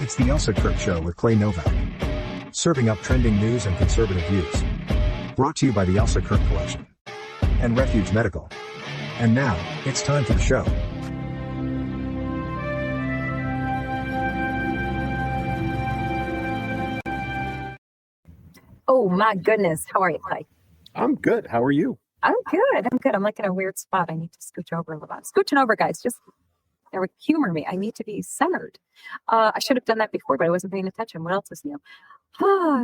It's the Elsa Kirk Show with Clay Novak. Serving up trending news and conservative views. Brought to you by the Elsa Kirk Collection and Refuge Medical. And now, it's time for the show. Oh my goodness. How are you, Clay? I'm good. How are you? I'm good. I'm like in a weird spot. I need to scooch over a little bit. I'm scooching over, guys. Just humor me. I need to be centered. I should have done that before, but I wasn't paying attention. What else is new?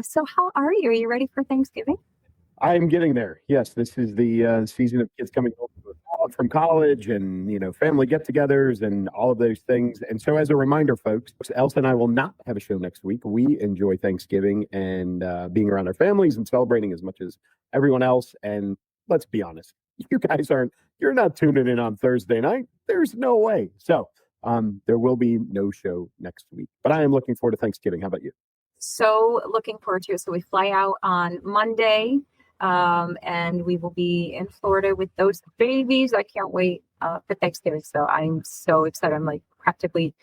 So how are you? Are you ready for Thanksgiving? I'm getting there. Yes, this is the season of kids coming home from college and, family get-togethers and all of those things. And so as a reminder, folks, Elsa and I will not have a show next week. We enjoy Thanksgiving and being around our families and celebrating as much as everyone else. And let's be honest, you guys you're not tuning in on Thursday night. There's no way. So there will be no show next week. But I am looking forward to Thanksgiving. How about you? So looking forward to it. So we fly out on Monday. And we will be in Florida with those babies. I can't wait for Thanksgiving. So I'm so excited. I'm like practically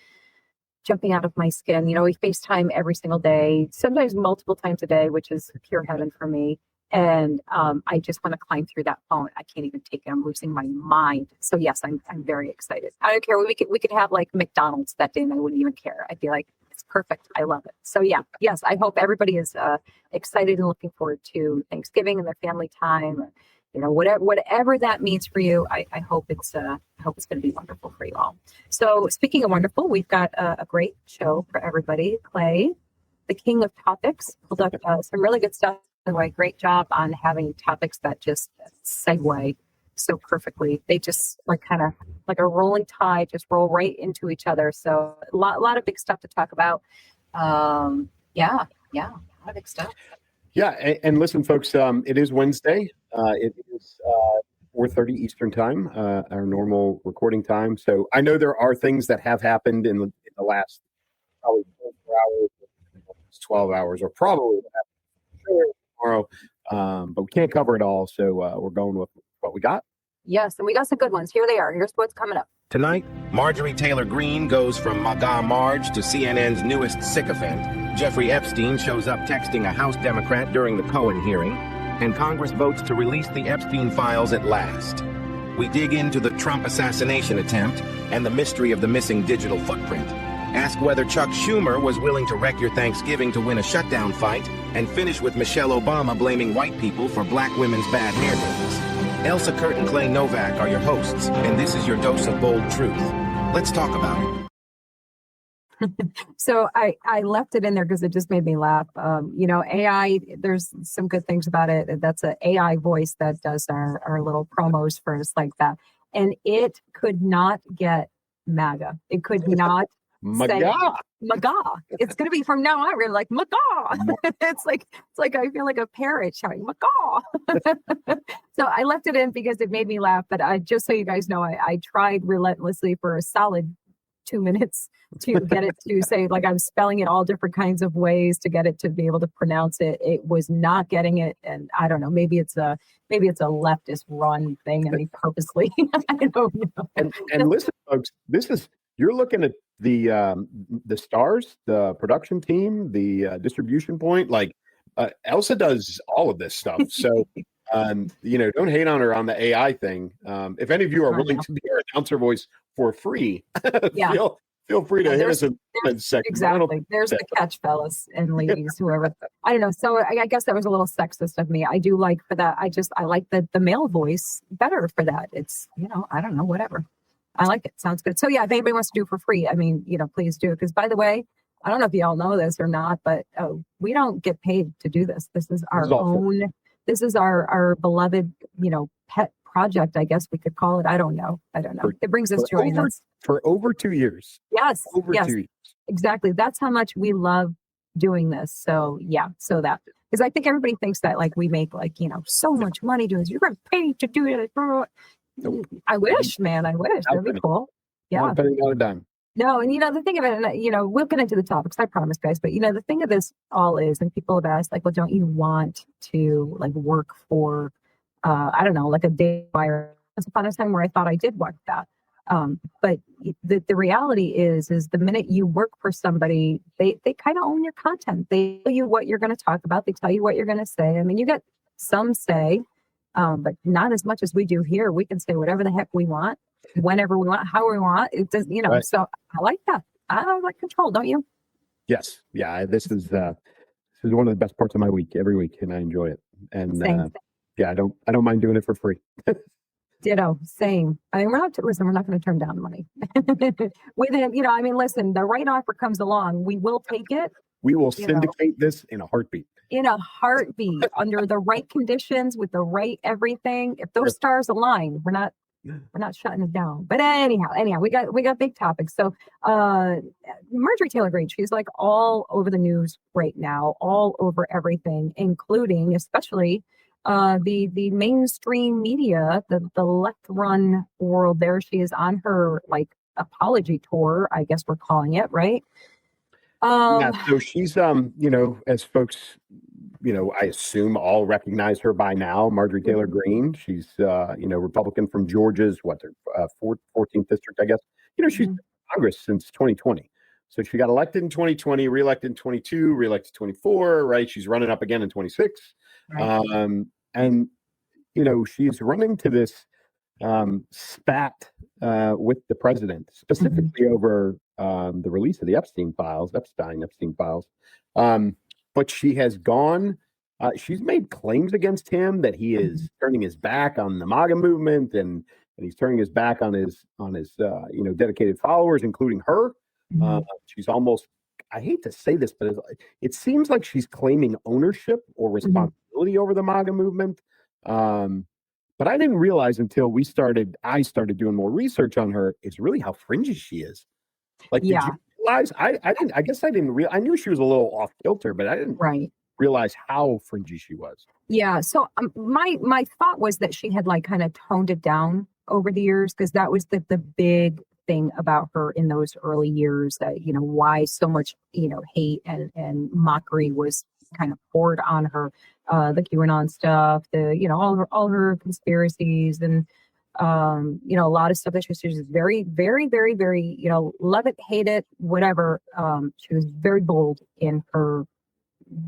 jumping out of my skin. We FaceTime every single day, sometimes multiple times a day, which is pure heaven for me. And I just want to climb through that phone. I can't even take it. I'm losing my mind. So yes, I'm very excited. I don't care. We could have like McDonald's that day and I wouldn't even care. I'd be like, it's perfect. I love it. So yeah, yes, I hope everybody is excited and looking forward to Thanksgiving and their family time. Whatever that means for you, I hope it's going to be wonderful for you all. So speaking of wonderful, we've got a great show for everybody. Clay, the king of topics, pulled up some really good stuff. By the way, great job on having topics that just segue so perfectly. They just are kind of like a rolling tide, just roll right into each other. So a lot of big stuff to talk about. Yeah, a lot of big stuff. Yeah, and listen, folks, it is Wednesday. It is 4:30 Eastern time, our normal recording time. So I know there are things that have happened in the last probably 24 hours, 12 hours, or probably tomorrow, but we can't cover it all. So we're going with what we got. Yes, and we got some good ones. Here they are. Here's what's coming up. Tonight, Marjorie Taylor Greene goes from MAGA Marge to CNN's newest sycophant. Jeffrey Epstein shows up texting a House Democrat during the Cohen hearing, and Congress votes to release the Epstein files at last. We dig into the Trump assassination attempt and the mystery of the missing digital footprint. Ask whether Chuck Schumer was willing to wreck your Thanksgiving to win a shutdown fight, and finish with Michelle Obama blaming white people for black women's bad hair days. Elsa Kirk and Clay Novak are your hosts, and this is your dose of bold truth. Let's talk about it. So I left it in there because it just made me laugh. AI, there's some good things about it. That's an AI voice that does our little promos for us like that. And it could not get MAGA. It could not MAGA. It's going to be from now on. We're like MAGA. it's like I feel like a parrot shouting MAGA. So I left it in because it made me laugh. But just so you guys know, I tried relentlessly for a solid 2 minutes to get it to say, like, I'm spelling it all different kinds of ways to get it to be able to pronounce it. It was not getting it, and I don't know. Maybe it's a leftist run thing, and they purposely. I don't know. And listen, folks, you're looking at the stars, the production team, the distribution point. Like Elsa does all of this stuff. So don't hate on her on the AI thing. If any of you are willing to be our announcer voice for free, feel free to hit us in the comments section. Exactly. There's the catch, fellas and ladies, whoever. I don't know. So I guess that was a little sexist of me. I do like for that. I like the male voice better for that. It's, I don't know, whatever. I like it. Sounds good. So yeah, if anybody wants to do it for free, please do. Because by the way, I don't know if you all know this or not, but we don't get paid to do this. This is our own. This is our beloved, pet project, I guess we could call it. I don't know. It brings us joy. For over 2 years. Yes. Over 2 years. Exactly. That's how much we love doing this. So yeah. So that, because I think everybody thinks that like we make so much money doing this. You're going to pay to do it. Nope. I wish, man. I wish. That'd be cool. Yeah. Not penny, not a dime. No, and the thing of it, and we'll get into the topics, I promise, guys. But the thing of this all is, and people have asked, like, well, don't you want to like work for, I don't know, like a day wire? Once upon a time where I thought I did want that. But the reality is the minute you work for somebody, they kind of own your content. They tell you what you're going to talk about. They tell you what you're going to say. I mean, you get some say, but not as much as we do here. We can say whatever the heck we want, whenever we want, how we want. It does, Right. So I like that. I like control, don't you? Yes. Yeah. This is one of the best parts of my week every week, and I enjoy it. And Same. yeah, I don't mind doing it for free. Ditto, same. I mean, we're not going to turn down money. With it, I mean, listen, the right offer comes along, we will take it. We will syndicate this in a heartbeat. In a heartbeat, under the right conditions, with the right everything. If those stars align, we're not shutting it down. But anyhow, we got big topics. So Marjorie Taylor Greene, she's like all over the news right now, all over everything, including especially the mainstream media, the left run world. There she is on her like apology tour, I guess we're calling it, right? Yeah, so she's as folks I assume all recognize her by now, Marjorie Taylor Greene. She's Republican from Georgia's 14th district, I guess. She's been in Congress since 2020. So she got elected in 2020, reelected in 22, reelected 24, right? She's running up again in 26. Right. And she's running to this spat with the president, specifically over the release of the Epstein files. But she has gone. She's made claims against him that he is turning his back on the MAGA movement, and he's turning his back on his dedicated followers, including her. She's almost. I hate to say this, but it seems like she's claiming ownership or responsibility over the MAGA movement. But I didn't realize until I started doing more research on her, it's really how fringy she is. Like, did you realize? I didn't. I guess I didn't realize. I knew she was a little off kilter, but I didn't realize how fringy she was. Yeah. So my thought was that she had like kind of toned it down over the years, because that was the big thing about her in those early years, that why so much hate and mockery was kind of poured on her, the QAnon stuff, the all her conspiracies, and a lot of stuff that she was very, very, very, very, love it, hate it, whatever. She was very bold in her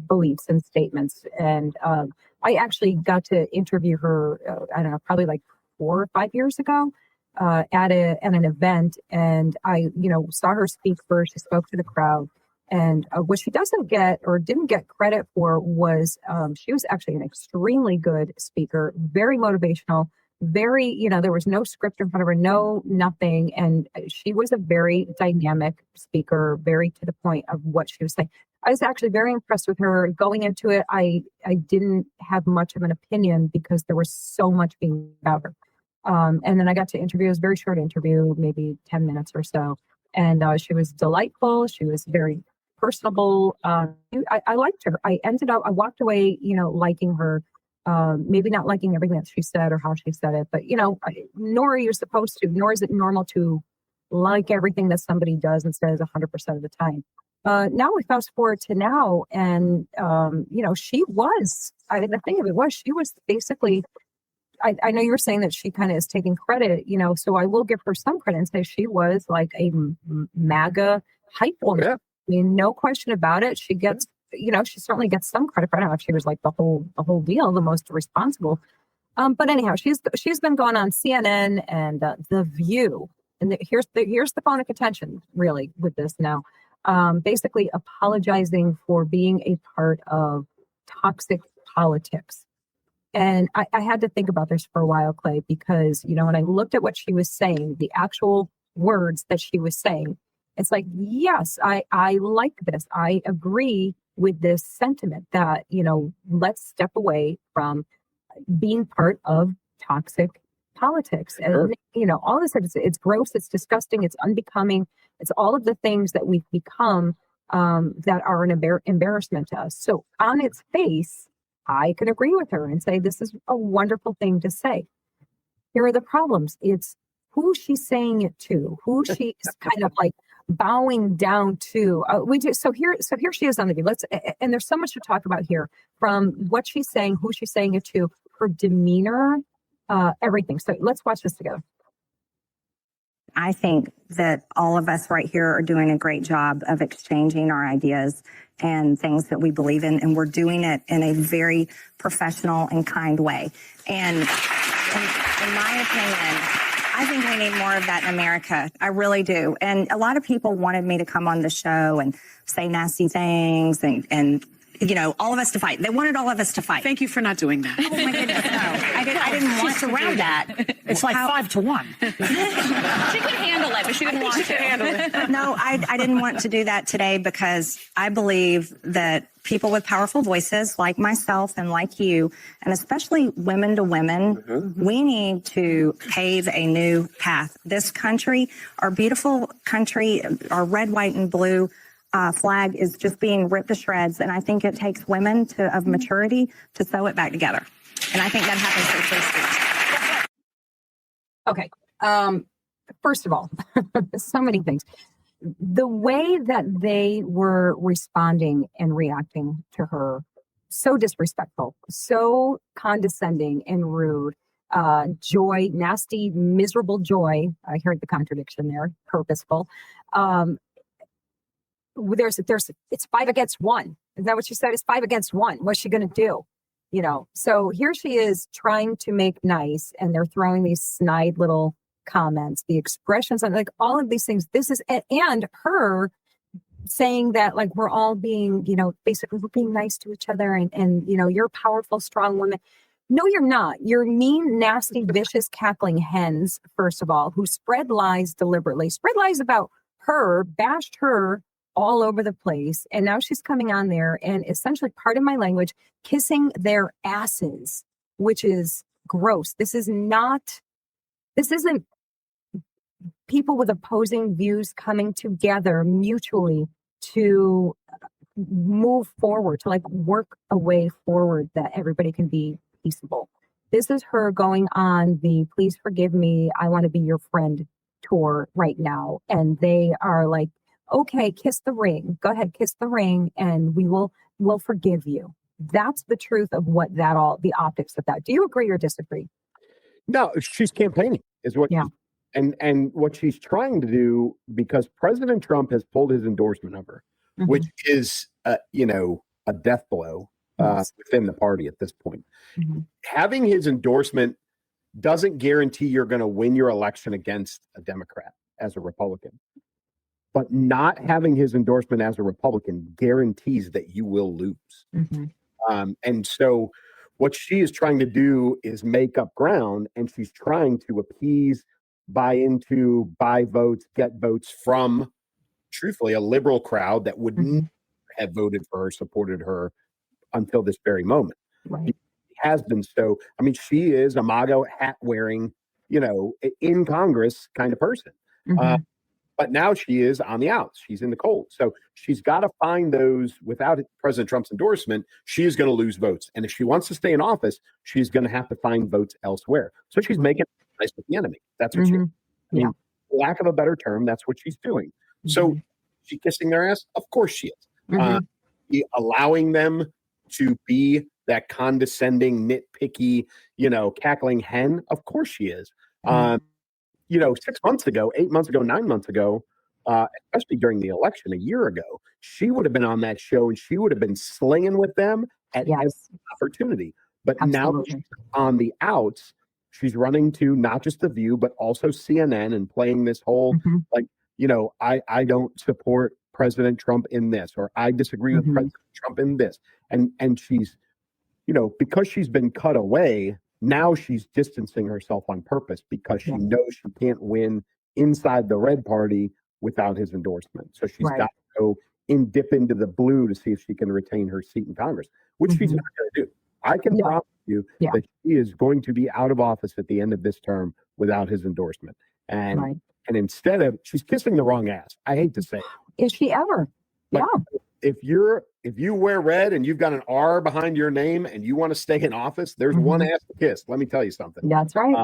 beliefs and statements. And I actually got to interview her, I don't know, probably like 4 or 5 years ago at an event. And I, saw her speak first. She spoke to the crowd. And what she didn't get credit for was she was actually an extremely good speaker, very motivational, very, there was no script in front of her, nothing. And she was a very dynamic speaker, very to the point of what she was saying. I was actually very impressed with her. Going into it, I didn't have much of an opinion because there was so much being about her. And then I got to interview. It was a very short interview, maybe 10 minutes or so. And she was delightful. She was very personable. I liked her. I walked away, liking her. Maybe not liking everything that she said or how she said it, but nor are you supposed to, nor is it normal to like everything that somebody does and says 100% of the time. Now we fast forward to now, and she was. The thing of it was, she was basically. I know you were saying that she kind of is taking credit, so I will give her some credit and say she was like a MAGA hype woman. Yeah. I mean, no question about it. She gets. She certainly gets some credit for it. I don't know if she was like the whole deal, the most responsible. But anyhow, she's been going on CNN and The View, and here's the phone of contention really with this now. Basically apologizing for being a part of toxic politics. And I had to think about this for a while, Clay, because when I looked at what she was saying, the actual words that she was saying, it's like, yes, I like this. I agree with this sentiment that, let's step away from being part of toxic politics. Sure. And, all this, it's gross, it's disgusting, it's unbecoming. It's all of the things that we've become that are an embarrassment to us. So on its face, I can agree with her and say, this is a wonderful thing to say. Here are the problems. It's who she's saying it to, who she's kind of like bowing down to. So here she is on the view. And there's so much to talk about here, from what she's saying, who she's saying it to, her demeanor, everything. So let's watch this together. I think that all of us right here are doing a great job of exchanging our ideas and things that we believe in, and we're doing it in a very professional and kind way. And in my opinion, I think we need more of that in America. I really do. And a lot of people wanted me to come on the show and say nasty things and you know, all of us to fight. They wanted all of us to fight. Thank you for not doing that. Oh my goodness, no. I didn't want to do that. It's like 5-1. She could handle it, but she didn't want to. No, I didn't want to do that today because I believe that people with powerful voices like myself and like you, and especially women to women, we need to pave a new path. This country, our beautiful country, our red, white, and blue flag is just being ripped to shreds. And I think it takes women of maturity to sew it back together. And I think that happens through free speech. Okay. First of all, so many things. The way that they were responding and reacting to her, so disrespectful, so condescending and rude. Joy, nasty, miserable Joy. I heard the contradiction there, purposeful. It's 5 against 1. Is that what she said? It's 5 against 1. What's she going to do? You know, so here she is trying to make nice, and they're throwing these snide little comments, the expressions, and like all of these things. This is, and her saying that like we're all being, you know, basically we're being nice to each other, and you know, you're powerful, strong women. No, you're not. You're mean, nasty, vicious, cackling hens, first of all, who spread lies deliberately, spread lies about her, bashed her all over the place. And now she's coming on there and essentially, pardon my language, kissing their asses, which is gross. This isn't people with opposing views coming together mutually to move forward, to like work a way forward that everybody can be peaceable. This is her going on the please forgive me, I want to be your friend tour right now. And they are like, okay, kiss the ring. Go ahead, kiss the ring, and we'll forgive you. That's the truth of what the optics of that. Do you agree or disagree? No, she's campaigning is what. Yeah. And what she's trying to do, because President Trump has pulled his endorsement of her, which is, you know, a death blow within the party at this point. Having his endorsement doesn't guarantee you're going to win your election against a Democrat as a Republican. But not having his endorsement as a Republican guarantees that you will lose. And so what she is trying to do is make up ground, and she's trying to appease, buy votes, get votes from, truthfully, a liberal crowd that would not have voted for her, supported her until this very moment. Right. It has been so. I mean, she is a MAGA hat wearing, you know, in Congress kind of person. But now she is on the outs. She's in the cold. So she's got to find those. Without President Trump's endorsement, she is going to lose votes. And if she wants to stay in office, she's going to have to find votes elsewhere. So she's making it nice with the enemy. That's what I mean, for lack of a better term, that's what she's doing. So she kissing their ass? Of course she is. Allowing them to be that condescending, nitpicky, you know, cackling hen? Of course she is. You know, 6 months ago, 8 months ago, 9 months ago, especially during the election a year ago, she would have been on that show and she would have been slinging with them at every opportunity. But now that she's on the outs, she's running to not just The View, but also CNN and playing this whole, like, you know, I don't support President Trump in this, or I disagree with President Trump in this. And she's, you know, because she's been cut away, now she's distancing herself on purpose because she knows she can't win inside the red party without his endorsement. So she's got to go dip into the blue to see if she can retain her seat in Congress, which she's not going to do. I can promise you that she is going to be out of office at the end of this term without his endorsement. And and instead of, she's kissing the wrong ass. I hate to say it. Is she ever? But if you wear red and you've got an R behind your name and you want to stay in office, there's one ass to kiss. Let me tell you something. That's right.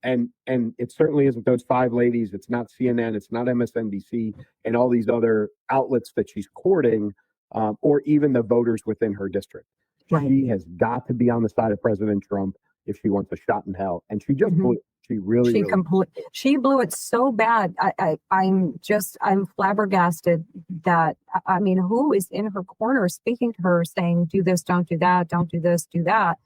And it certainly isn't those 5 ladies. It's not CNN. It's not MSNBC and all these other outlets that she's courting, or even the voters within her district. She has got to be on the side of President Trump if she wants a shot in hell. And she just blew it. She really, she blew it so bad. I'm flabbergasted that, I mean, who is in her corner speaking to her saying, do this, don't do that, don't do this, do that.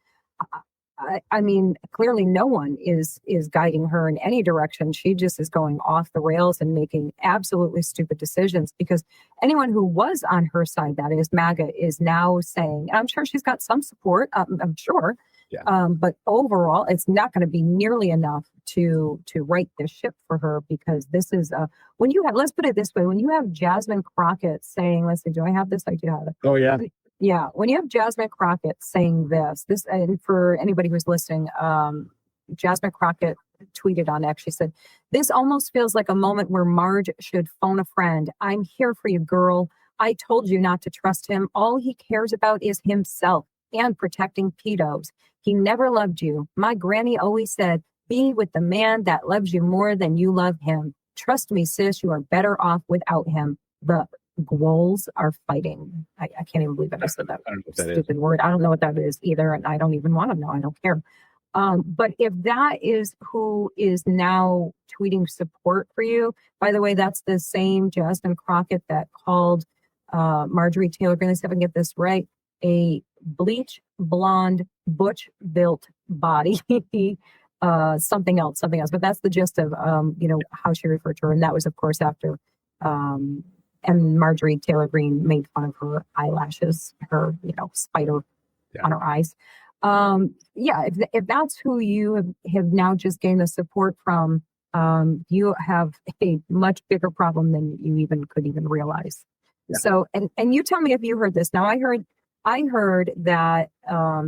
I mean, clearly no one is guiding her in any direction. She just is going off the rails and making absolutely stupid decisions, because anyone who was on her side, that is MAGA, is now saying, I'm sure she's got some support, I'm sure. Yeah. But overall, it's not going to be nearly enough to right this ship for her, because this is when you have, let's put it this way, when you have Jasmine Crockett saying, let's see, do I have this? I do have it. Oh, yeah. Yeah, when you have Jasmine Crockett saying this, and for anybody who's listening, Jasmine Crockett tweeted on X. She said, "This almost feels like a moment where Marge should phone a friend. I'm here for you, girl. I told you not to trust him. All he cares about is himself and protecting pedos. He never loved you. My granny always said, be with the man that loves you more than you love him. Trust me, sis, you are better off without him. The Gwolls are fighting." I can't even believe I said that stupid word. I don't know what that is either, and I don't even want to know. I don't care. But if that is who is now tweeting support for you, by the way, that's the same Jasmine Crockett that called Marjorie Taylor Greene, let's see if I can get this right, a bleach blonde, butch built body. Something else. But that's the gist of how she referred to her, and that was, of course, after and Marjorie Taylor Greene made fun of her eyelashes, her, spider on her eyes. If that's who you have now just gained the support from, you have a much bigger problem than you could even realize. Yeah. So, and you tell me if you heard this. Now, I heard that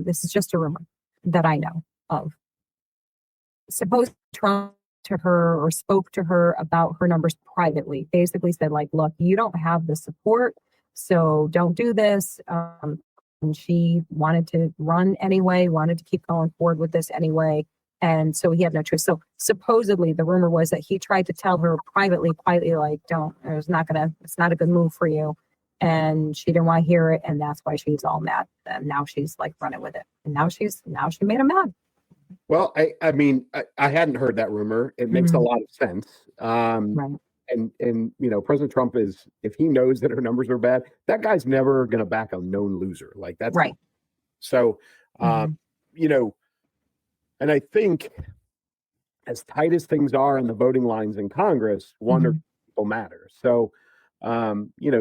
this is just a rumor that I know of. Suppose Trump to her or spoke to her about her numbers privately, basically said, like, look, you don't have the support, so don't do this. And she wanted to run anyway, wanted to keep going forward with this anyway. And so he had no choice. So supposedly the rumor was that he tried to tell her privately, quietly, like, it's not a good move for you. And she didn't want to hear it. And that's why she's all mad. And now she's like running with it. And now she made him mad. Well, I mean, I hadn't heard that rumor. It makes a lot of sense. Right. And President Trump is, if he knows that her numbers are bad, that guy's never going to back a known loser. Like, that's right. So, and I think as tight as things are in the voting lines in Congress, one or two people matter. So,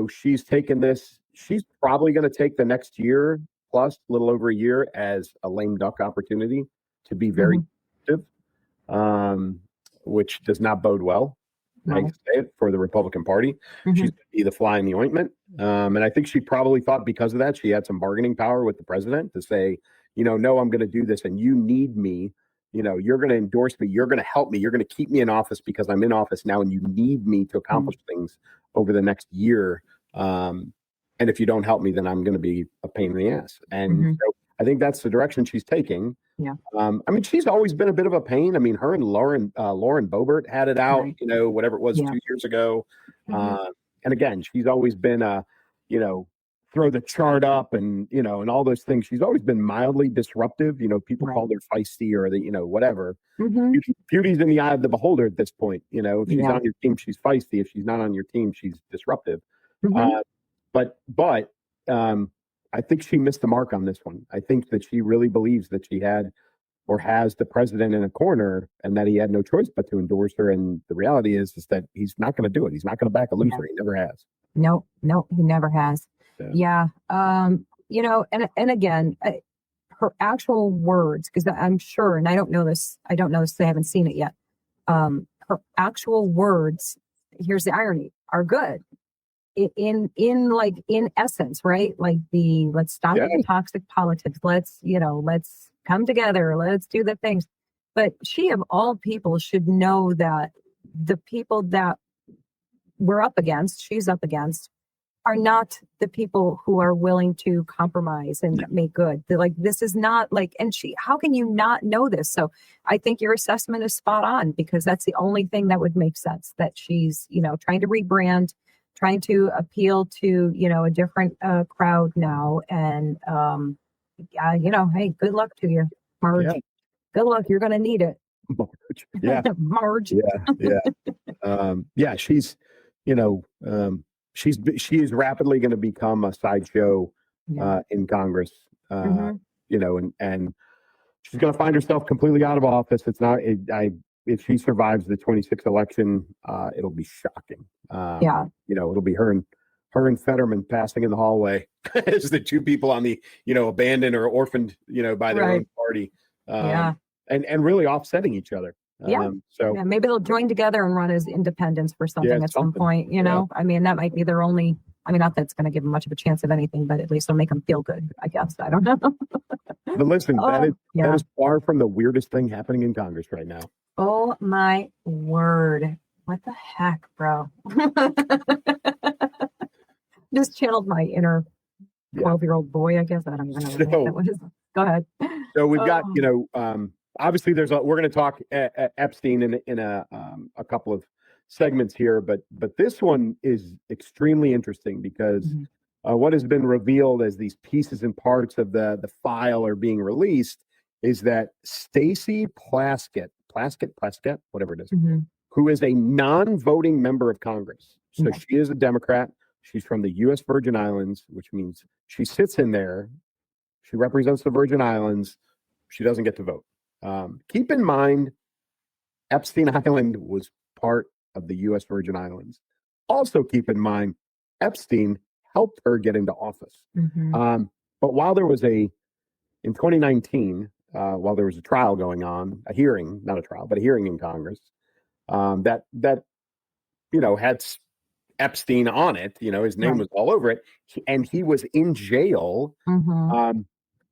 she's taken this. She's probably going to take the next year plus, a little over a year, as a lame duck opportunity to be very active, which does not bode well. I hate to say it, for the Republican Party. She's going to be the fly in the ointment. And I think she probably thought because of that, she had some bargaining power with the president to say, no, I'm going to do this and you need me. You're going to endorse me. You're going to help me. You're going to keep me in office because I'm in office now and you need me to accomplish things over the next year. And if you don't help me, then I'm going to be a pain in the ass. And so I think that's the direction she's taking. Yeah. I mean, she's always been a bit of a pain. I mean, her and Lauren Boebert had it out, whatever it was 2 years ago. And again, she's always been throw the chart up and, and all those things. She's always been mildly disruptive. People called her feisty or whatever. Beauty's in the eye of the beholder at this point. If she's on your team, she's feisty. If she's not on your team, she's disruptive. But I think she missed the mark on this one. I think that she really believes that she had or has the president in a corner and that he had no choice but to endorse her. And the reality is that he's not going to do it. He's not going to back a loser. He never has. No, he never has. Yeah. And again, her actual words, because I'm sure, and I don't know this, I haven't seen it yet. Her actual words, here's the irony, are good. In essence, right? Like let's stop the toxic politics. Let's come together. Let's do the things. But she of all people should know that the people that she's up against, are not the people who are willing to compromise and make good. They're like, this is not how can you not know this? So I think your assessment is spot on, because that's the only thing that would make sense, that she's, trying to rebrand, trying to appeal to, a different crowd now. And, hey, good luck to you, Marge. Yeah. Good luck. You're going to need it. Marge. Yeah. Marge. Yeah. She's, she is rapidly going to become a sideshow in Congress. Mhm. And she's going to find herself completely out of office. It's not. If she survives the 26th election, it'll be shocking. It'll be her and Fetterman passing in the hallway as the two people on the abandoned or orphaned by their own party. And really offsetting each other. So maybe they'll join together and run as independents for something at some point. I mean, that might be their only. I mean, not that it's going to give them much of a chance of anything, but at least it'll make them feel good, I guess. I don't know. But listen, that is far from the weirdest thing happening in Congress right now. Oh my word. What the heck, bro? Just channeled my inner 12-year-old boy, I guess. I don't even know what that was. Go ahead. So we've got, obviously we're going to talk Epstein in a couple of segments here, but this one is extremely interesting because what has been revealed as these pieces and parts of the file are being released is that Stacey Plaskett, whatever it is, who is a non-voting member of Congress. So she is a Democrat. She's from the U.S. Virgin Islands, which means she sits in there. She represents the Virgin Islands. She doesn't get to vote. Keep in mind, Epstein Island was part of the U.S. Virgin Islands. Also keep in mind, Epstein helped her get into office. But while there was in 2019, while there was a trial going on, a hearing, not a trial, but a hearing in Congress, that had Epstein on it, his name was all over it, and he was in jail.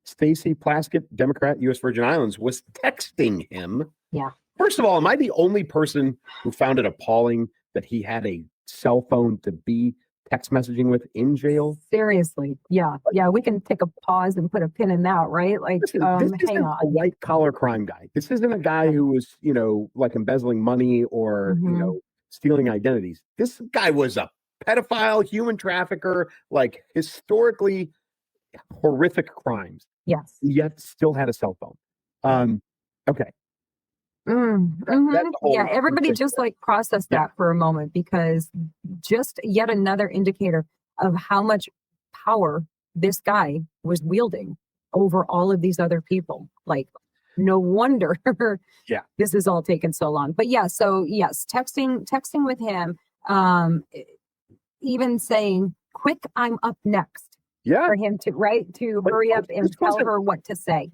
Stacey Plaskett, Democrat, U.S. Virgin Islands, was texting him. Yeah. First of all, am I the only person who found it appalling that he had a cell phone to be text messaging with in jail? Seriously. Yeah. Yeah. We can take a pause and put a pin in that, right? Like, this isn't a white collar crime guy. This isn't a guy who was, like embezzling money or, stealing identities. This guy was a pedophile, human trafficker, like historically horrific crimes. Yes. Yet still had a cell phone. Okay. Yeah, everybody just like process that for a moment, because just yet another indicator of how much power this guy was wielding over all of these other people. Like, no wonder this has all taken so long. But so yes, texting with him, even saying, quick, I'm up next. For him to hurry up and tell her what to say.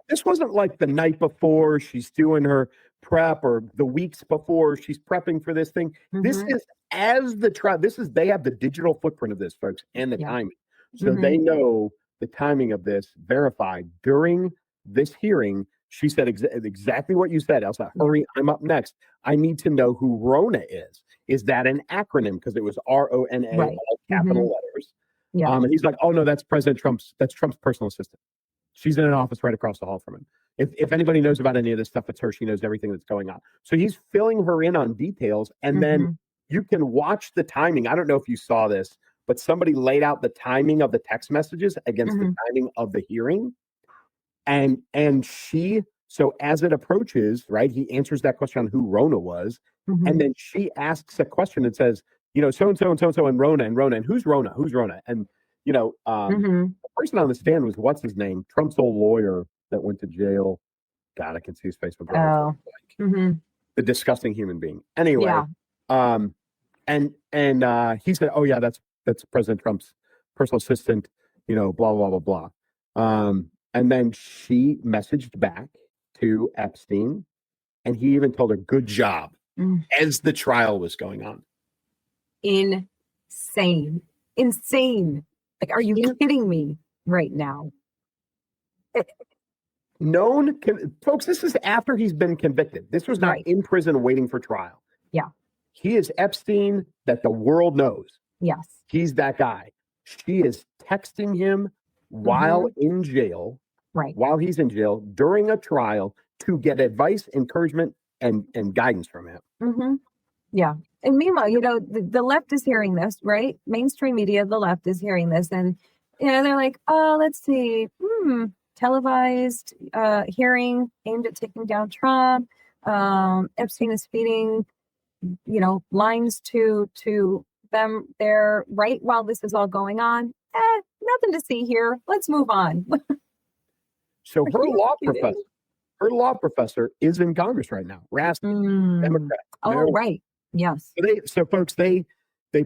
This wasn't like the night before she's doing her prep or the weeks before she's prepping for this thing. This is as the trial. They have the digital footprint of this, folks, and the timing. So they know the timing of this verified during this hearing. She said exactly what you said, Elsa. Hurry, I'm up next. I need to know who Rona is. Is that an acronym? Because it was RONA, all capital letters. And he's like, oh no, that's Trump's personal assistant. She's in an office right across the hall from him. If anybody knows about any of this stuff, it's her. She knows everything that's going on. So he's filling her in on details. And then you can watch the timing. I don't know if you saw this, but somebody laid out the timing of the text messages against the timing of the hearing. And so as it approaches, he answers that question on who Rona was. And then she asks a question that says, so-and-so and so-and-so and Rona and who's Rona? Who's Rona? And, the person on the stand was, what's his name? Trump's old lawyer that went to jail. God, I can see his face. The disgusting human being. Anyway, and he said, oh yeah, that's President Trump's personal assistant, blah, blah, blah, blah. And then she messaged back to Epstein, and he even told her, good job, as the trial was going on. Insane. Like, are you kidding me right now? Folks, this is after he's been convicted. This was not in prison waiting for trial. He is Epstein that the world knows. Yes. He's that guy. She is texting him while in jail, while he's in jail, during a trial, to get advice, encouragement, and guidance from him. Yeah. And meanwhile, the left is hearing this, right? Mainstream media, the left is hearing this. And, they're like, oh, let's see, televised hearing aimed at taking down Trump. Epstein is feeding, lines to them there right while this is all going on. Nothing to see here. Let's move on. So her law professor is in Congress right now. Raskin, Democrat. Oh, right. Yes. So folks, they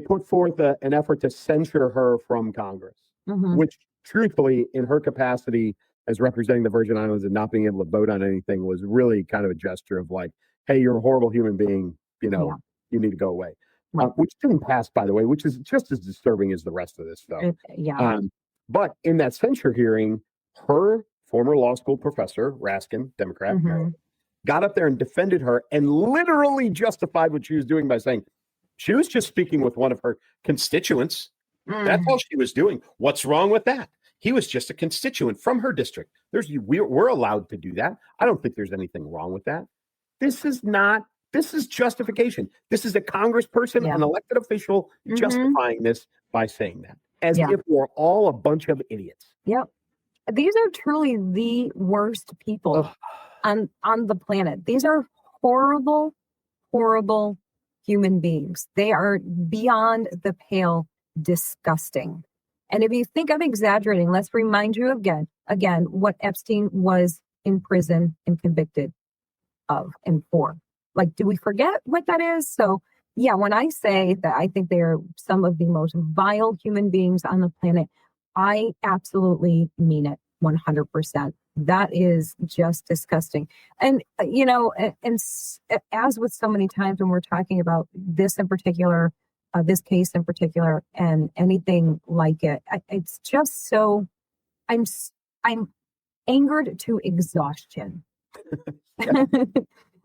put forth an effort to censure her from Congress, which truthfully, in her capacity as representing the Virgin Islands and not being able to vote on anything, was really kind of a gesture of like, hey, you're a horrible human being. You need to go away. Right. Which didn't pass, by the way, which is just as disturbing as the rest of this stuff. But in that censure hearing, her former law school professor, Raskin, Democrat, got up there and defended her and literally justified what she was doing by saying she was just speaking with one of her constituents. That's all she was doing. What's wrong with that? He was just a constituent from her district. We're allowed to do that. I don't think there's anything wrong with that. This is justification. This is a congressperson, an elected official, justifying this by saying that, as if we're all a bunch of idiots. Yep. These are truly the worst people on the planet. These are horrible, horrible human beings. They are beyond the pale disgusting. And if you think I'm exaggerating, let's remind you again, what Epstein was in prison and convicted of and for. Like, do we forget what that is? So, yeah, when I say that I think they are some of the most vile human beings on the planet, I absolutely mean it 100%. That is just disgusting. And, as with so many times when we're talking about this in particular, this case in particular, and anything like it, it's just so, I'm angered to exhaustion.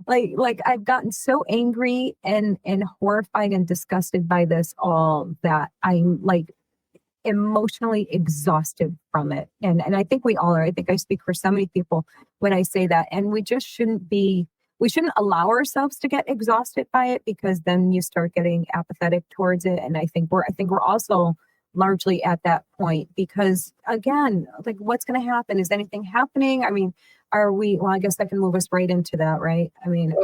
Like I've gotten so angry and horrified and disgusted by this all that I'm like emotionally exhausted from it. And I think we all are. I think I speak for so many people when I say that. And we just we shouldn't allow ourselves to get exhausted by it, because then you start getting apathetic towards it. And I think we're also largely at that point, because again, like, what's going to happen? Is anything happening? I mean, well, I guess that can move us right into that, right? I mean,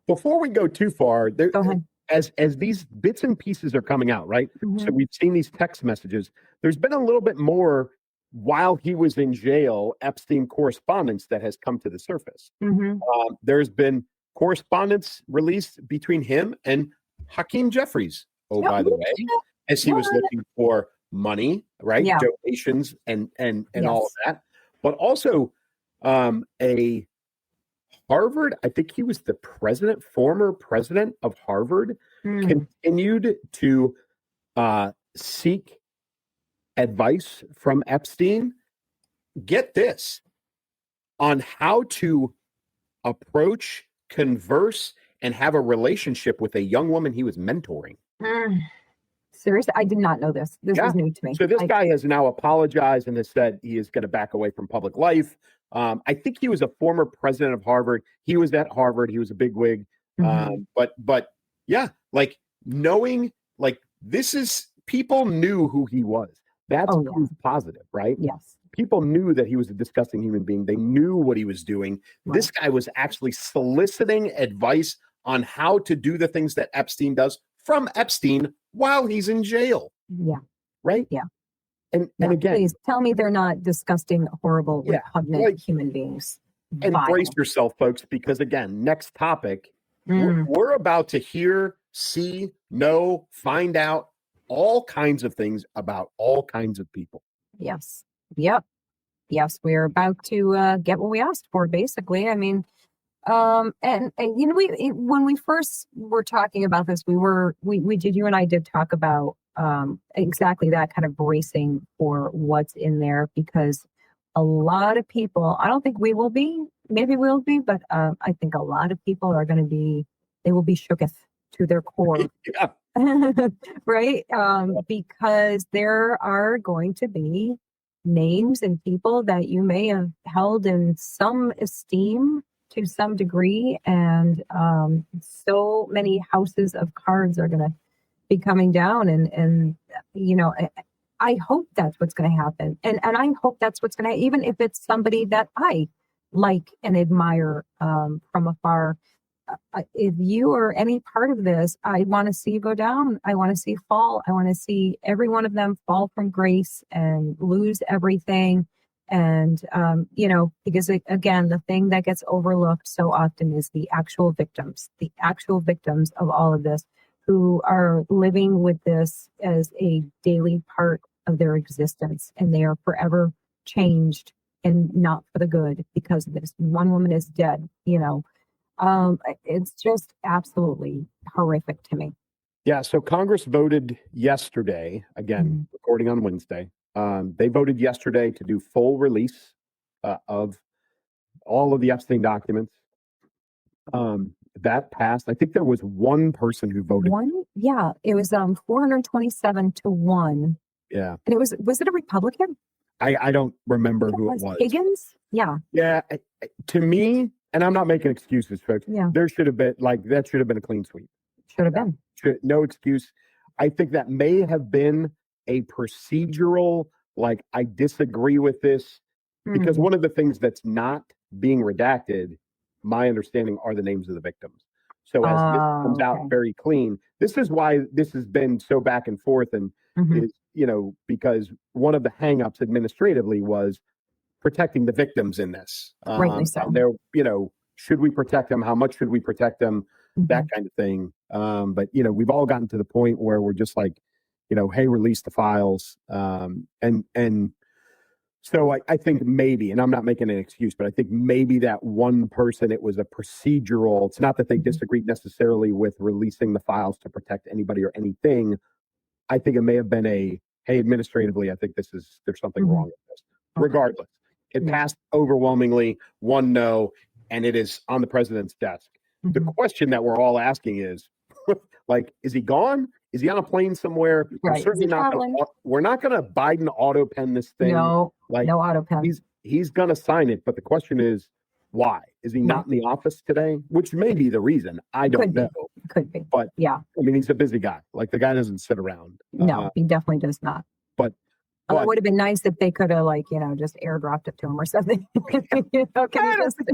before we go too far, go ahead. As these bits and pieces are coming out, right? So we've seen these text messages. There's been a little bit more while he was in jail, Epstein correspondence that has come to the surface. There's been correspondence released between him and Hakeem Jeffries. Oh, by the way, as he was looking for money, right? Yeah. Donations and all of that. But also a Harvard, I think he was the former president of Harvard, continued to seek advice from Epstein. Get this, on how to approach, converse, and have a relationship with a young woman he was mentoring. Seriously, I did not know this. This is new to me. So this guy has now apologized and has said he is going to back away from public life. I think he was a former president of Harvard. He was at Harvard. He was a bigwig. But yeah, like knowing, like, this is, people knew who he was. That's proof positive, right? Yes. People knew that he was a disgusting human being. They knew what he was doing. Right. This guy was actually soliciting advice on how to do the things that Epstein does from Epstein while he's in jail. Yeah. Right? Yeah. And again, please tell me they're not disgusting, horrible, repugnant human beings. Embrace yourself, folks, because again, next topic, we're about to hear, see, know, find out all kinds of things about all kinds of people. Yes. Yep. Yes, we're about to get what we asked for, basically. I mean, and when we first were talking about this, you and I did talk about exactly that, kind of bracing for what's in there, because a lot of people, I don't think we will be, maybe we'll be, but I think a lot of people are going to be, they will be shooketh to their core. Right? Because there are going to be names and people that you may have held in some esteem to some degree, and so many houses of cards are going to be coming down, and I hope that's what's going to happen, and I hope that's what's going to, even if it's somebody that I like and admire from afar, if you are any part of this, I want to see you go down. I want to see fall. I want to see every one of them fall from grace and lose everything. And, because again, the thing that gets overlooked so often is the actual victims of all of this, who are living with this as a daily part of their existence. And they are forever changed and not for the good because of this. One woman is dead, it's just absolutely horrific to me. Yeah. So Congress voted yesterday, again, recording on Wednesday. They voted yesterday to do full release of all of the Epstein documents. That passed. I think there was one person who voted. Yeah, it was 427-1. Yeah. And was it a Republican? I don't remember who it was. Higgins? Yeah. Yeah. To me, and I'm not making excuses, folks. Yeah. There should have been that should have been a clean sweep. Should have been. No excuse. I think that may have been a procedural, I disagree with this, because one of the things that's not being redacted, my understanding, are the names of the victims. So as this comes out very clean, this is why this has been so back and forth, and is, because one of the hangups administratively was protecting the victims in this. Rightly so. And should we protect them? How much should we protect them? That kind of thing. But we've all gotten to the point where we're just like, hey, release the files. And so I think maybe, and I'm not making an excuse, but I think maybe that one person, it was a procedural. It's not that they disagreed necessarily with releasing the files to protect anybody or anything. I think it may have been hey, administratively, I think there's something wrong with this. Regardless, it passed overwhelmingly, 1 no, and it is on the president's desk. The question that we're all asking is, is he gone? Is he on a plane somewhere? Right. We're not going to Biden auto pen this thing. No, no auto pen. He's going to sign it, but the question is, why? Is he not in the office today? Which may be the reason. I don't know. Could be. But yeah, I mean, he's a busy guy. The guy doesn't sit around. No, he definitely does not. But it would have been nice if they could have, just airdropped it to him or something. I don't think you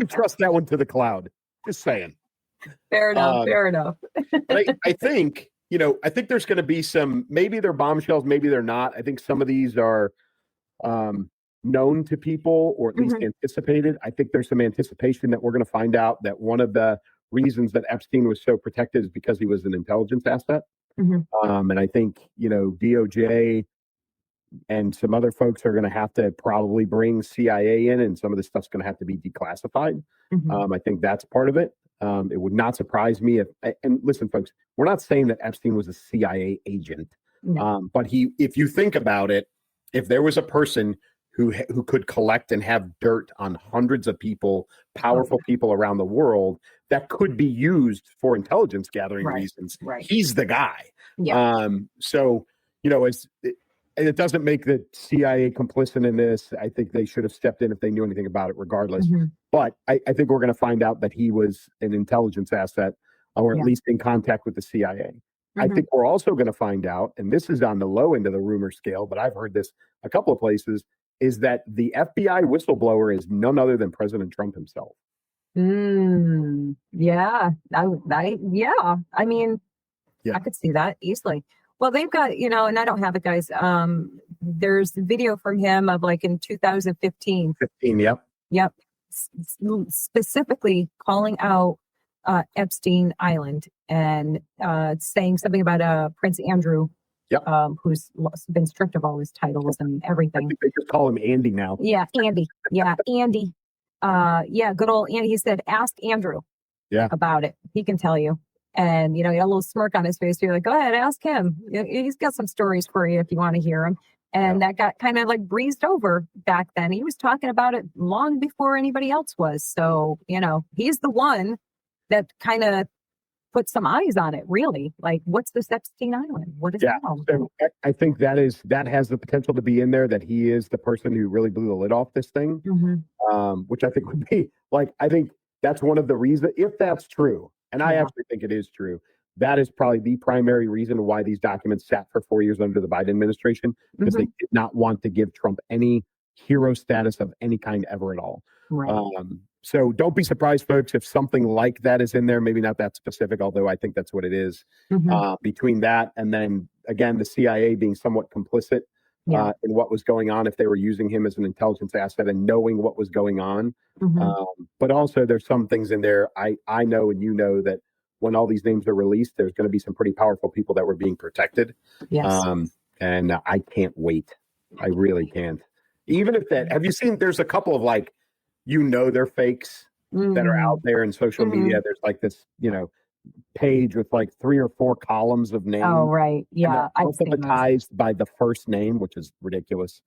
trust that one to the cloud. Just saying. Fair enough. Fair enough. I think there's going to be some, maybe they're bombshells, maybe they're not. I think some of these are known to people, or at least anticipated. I think there's some anticipation that we're going to find out that one of the reasons that Epstein was so protected is because he was an intelligence asset. And I think, DOJ and some other folks are going to have to probably bring CIA in, and some of this stuff's going to have to be declassified. I think that's part of it. It would not surprise me and listen, folks, we're not saying that Epstein was a CIA agent, but if you think about it, if there was a person who could collect and have dirt on hundreds of people, powerful people around the world, that could be used for intelligence gathering reasons, he's the guy. So, it doesn't make the CIA complicit in this. I think they should have stepped in if they knew anything about it, regardless. But I think we're going to find out that he was an intelligence asset, or at least in contact with the CIA. I think we're also going to find out, and this is on the low end of the rumor scale, but I've heard this a couple of places, is that the FBI whistleblower is none other than President Trump himself. Yeah. I mean, I could see that easily. Well, they've got, and I don't have it, guys. There's video from him of in 2015. Yep. Specifically calling out Epstein Island and saying something about Prince Andrew, who's been stripped of all his titles and everything. I think they just call him Andy now. Yeah, Andy. Yeah, Andy. Good old Andy. He said, ask Andrew about it. He can tell you. And, he had a little smirk on his face. So you're like, go ahead, ask him. He's got some stories for you if you want to hear them. And that got kind of breezed over back then. He was talking about it long before anybody else was. So, he's the one that kind of put some eyes on it, really. What's this Epstein Island? What is it called? So I think that has the potential to be in there, that he is the person who really blew the lid off this thing, which I think would be I think that's one of the reasons, if that's true. And I actually think it is true. That is probably the primary reason why these documents sat for 4 years under the Biden administration, because they did not want to give Trump any hero status of any kind ever at all. Right. So don't be surprised, folks, if something like that is in there. Maybe not that specific, although I think that's what it is. Between that and then, again, the CIA being somewhat complicit in what was going on, if they were using him as an intelligence asset and knowing what was going on. But also there's some things in there I know and you know that when all these names are released, there's going to be some pretty powerful people that were being protected. And I can't wait. I really can't. Even if that, have you seen, there's a couple of like, they're fakes that are out there in social media. There's like this, page with like 3 or 4 columns of names. Oh, right. Yeah. Alphabetized by the first name, which is ridiculous.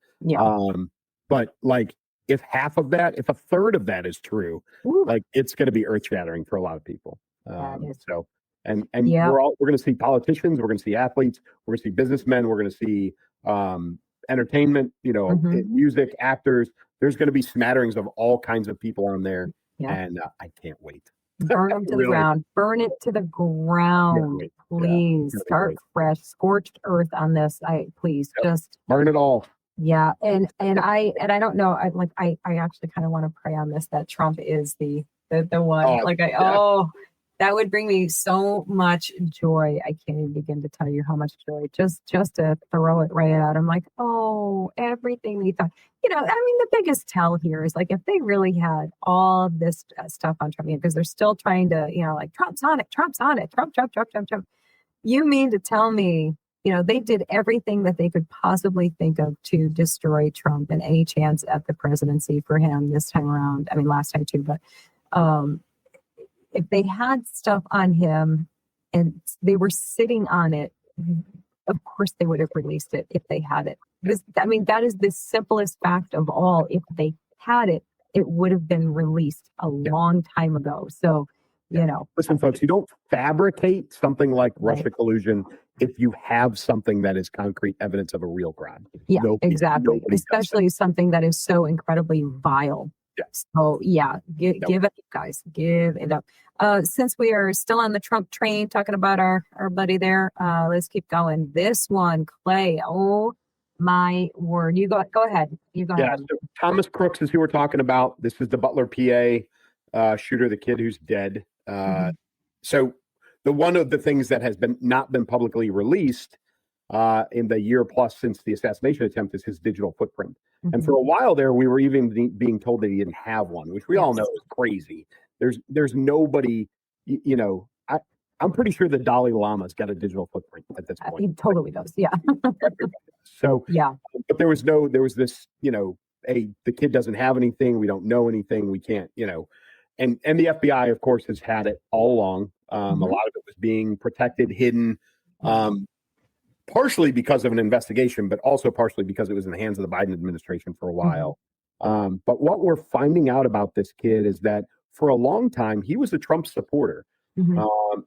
But like if half of that, if a third of that is true, like it's going to be earth shattering for a lot of people. So, and we're going to see politicians, we're going to see athletes, we're going to see businessmen, we're going to see entertainment, music, actors. There's going to be smatterings of all kinds of people on there. And I can't wait. Burn them to the ground. Burn it to the ground, please. Start fresh, scorched earth on this. Please just burn it all. Yeah, and I don't know. I actually kind of want to pray on this that Trump is the one. That would bring me so much joy. I can't even begin to tell you how much joy. Just to throw it right out. I'm like, everything we thought. The biggest tell here is like if they really had all of this stuff on Trump, because they're still trying to, like Trump's on it, Trump. You mean to tell me, they did everything that they could possibly think of to destroy Trump and any chance at the presidency for him this time around. I mean, last time too, but if they had stuff on him and they were sitting on it, of course they would have released it if they had it. That is the simplest fact of all. If they had it, it would have been released a long time ago. So, Listen, folks, you don't fabricate something like Russia collusion if you have something that is concrete evidence of a real crime. Yeah, exactly. Especially something that is so incredibly vile. So give it up, guys. Give it up. Since we are still on the Trump train talking about our buddy there, let's keep going. This one, Clay. Oh my word. You go ahead. So Thomas Crooks is who we're talking about. This is the Butler, PA shooter, the kid who's dead. So the one of the things that has not been publicly released in the year plus since the assassination attempt is his digital footprint. And for a while there, we were even being told that he didn't have one, which we all know is crazy. There's nobody, I'm pretty sure the Dalai Lama's got a digital footprint at this point. He totally does. Yeah. So, but there was this, the kid doesn't have anything. We don't know anything. We can't, and the FBI, of course, has had it all along. A lot of it was being protected, hidden, partially because of an investigation, but also partially because it was in the hands of the Biden administration for a while. But what we're finding out about this kid is that for a long time, he was a Trump supporter